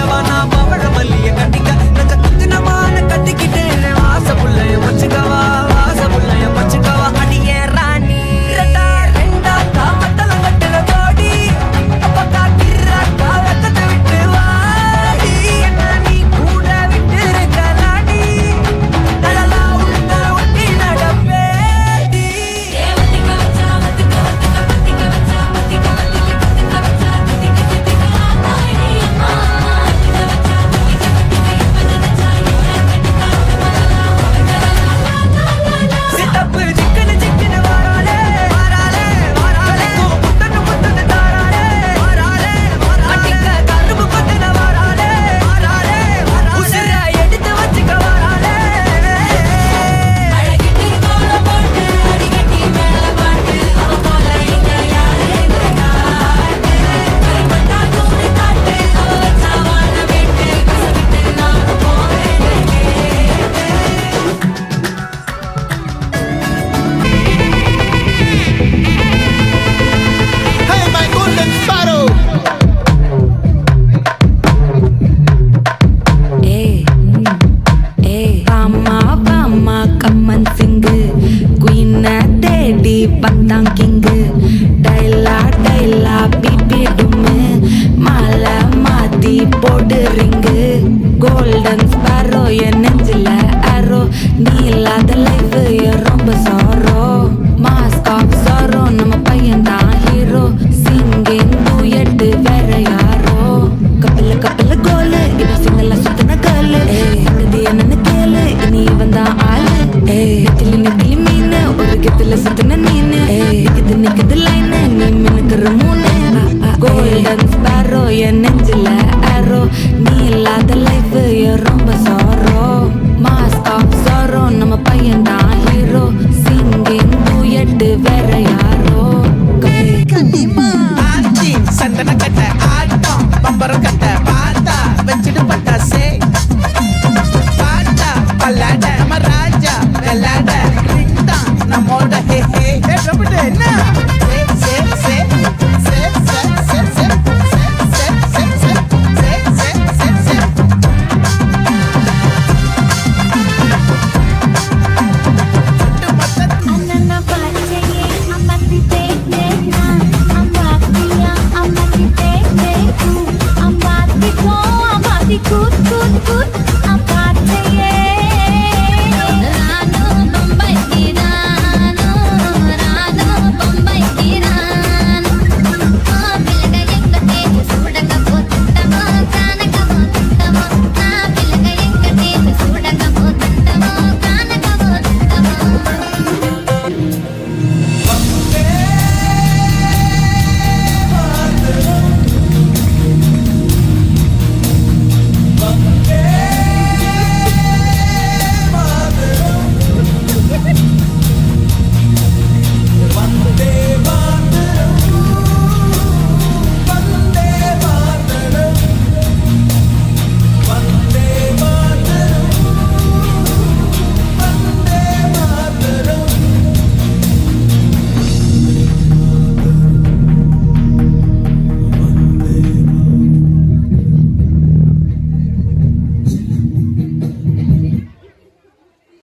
கட்டிக்கவா நான் பவழ மல்லிய கட்டிக்க நச்ச குத்தினமான கட்டிக்கிட்டு வாச புள்ளைய வச்சுக்கவா வாச புள்ளைய வச்சுக்கவா அடியே ராணி ரெண்டா ரெண்டா காமத்தல கட்டுற கோடி அப்ப காத்திர காலத்தை விட்டு வாடி என்ன நீ கூட விட்டு இருக்கலாடி நலலா உள்ள ஒட்டி நடப்பேடி சித்தப்பு சிக்கனு சிக்கனு வாராலே வாராலே வாராலே புத்தனு புத்தனு தாராலே வாராலே அட்டிக்க கரும்பு கொத்தன வாராலே வாராலே உசிர எடுத்து வச்சுக்க வாராலே அழகிட்டு கோல போட்டு அடிக்கட்டி மேல பாட்டு அவ போல இங்க யாரே காட்டு கருப்பட்டா தூணு காட்டு அவ வச்சா வாழ விட்டு கசவிட்டு நான் போவேன் Hey, my golden sparrow! Mama, come and sing. Queen daddy, bantang king. Daila, daila, bibi dume. Mala, mati, border ring. Golden sparrow, ya nenzila arrow. Neela, the life, ya romba sorrow. Mask of sorrow, nama payan da hero. Singing duet, vera yaro. Kapila, kapila, gole, iba singala sutana gale. Nadi anana kele, ini vanda aale. Nitili, nitili meene, oru kitila sutana neene. Nikidi, nikidi line, nee menakara moone. Golden sparrow, ya nenzila arrow. Neela, the life, ya romba sorrow. Mask of sorrow, nama payan da hero. Singing duet, vera yaro. ஆச்சி சந்தன கட்ட ஆட்டம் பம்பரம் கட்ட பாத்தா வச்சிடு பட்டாசே பாட்டா பல்லாட நம்ம ராஜா வெள்ளாட ரிங்டா நம்மோட ஹே ஹே ஹே ரபட என்ன சே சே சே சே சே சே சே சே சே சே சே சே சே Anana bachaye amati dekhe na amatiya amati dekhe tu amati ko amati kut kut kut